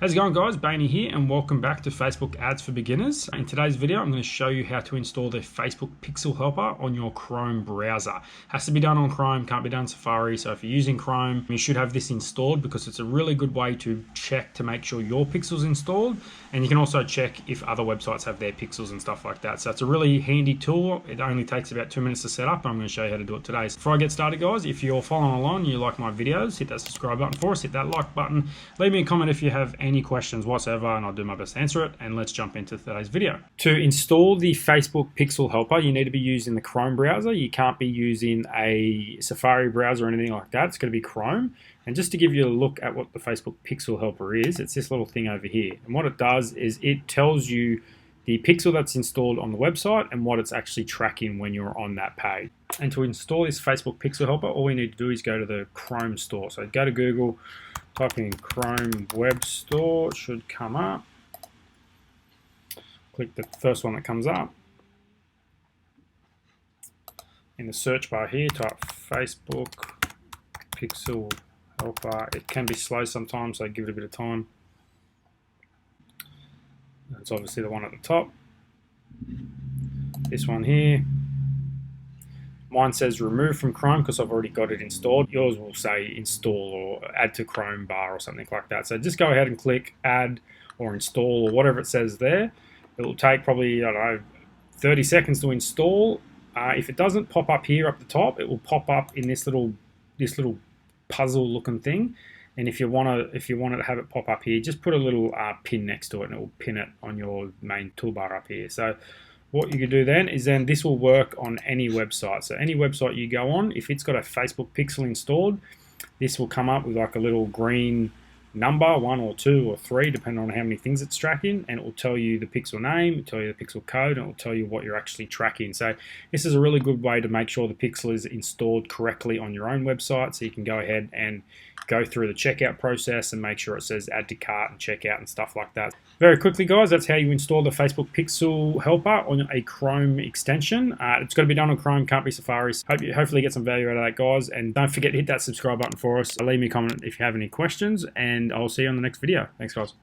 How's it going, guys? Bainey here and welcome back to Facebook Ads for Beginners. In today's video, I'm going to show you how to install the Facebook Pixel Helper on your Chrome browser. Has to be done on Chrome, can't be done on Safari. So if you're using Chrome, you should have this installed because it's a really good way to check to make sure your pixel's installed. And you can also check if other websites have their pixels and stuff like that. So it's a really handy tool. It only takes about 2 minutes to set up. And I'm going to show you how to do it today. So before I get started, guys, if you're following along, you like my videos, hit that subscribe button for us, hit that like button, leave me a comment if you have any questions whatsoever, and I'll do my best to answer it. And let's jump into today's video. To install the Facebook Pixel Helper, you need to be using the Chrome browser. You can't be using a Safari browser or anything like that. It's going to be Chrome. And just to give you a look at what the Facebook Pixel Helper is, it's this little thing over here. And what it does is it tells you the pixel that's installed on the website and what it's actually tracking when you're on that page. And to install this Facebook Pixel Helper, all we need to do is go to the Chrome store. So go to Google, type in Chrome Web Store, it should come up. Click the first one that comes up. In the search bar here, type Facebook Pixel Helper. It can be slow sometimes, so give it a bit of time. That's obviously the one at the top. This one here. Mine says remove from Chrome because I've already got it installed. Yours will say install or add to Chrome bar or something like that. So just go ahead and click add or install or whatever it says there. It will take probably, I don't know, 30 seconds to install. If it doesn't pop up here up the top, it will pop up in this little puzzle looking thing. And if you want to have it pop up here, just put a little pin next to it and it will pin it on your main toolbar up here. So what you can do then is this will work on any website. So any website you go on, if it's got a Facebook Pixel installed, this will come up with like a little green number, 1 or 2 or 3, depending on how many things it's tracking, and it will tell you the pixel name, it will tell you the pixel code, and it will tell you what you're actually tracking. So this is a really good way to make sure the pixel is installed correctly on your own website, so you can go ahead and go through the checkout process and make sure it says add to cart and checkout and stuff like that. Very quickly, guys, that's how you install the Facebook Pixel Helper on a Chrome extension. It's got to be done on Chrome, can't be Safari. Hopefully get some value out of that, guys. And don't forget to hit that subscribe button for us. Leave me a comment if you have any questions, and I'll see you on the next video. Thanks, guys.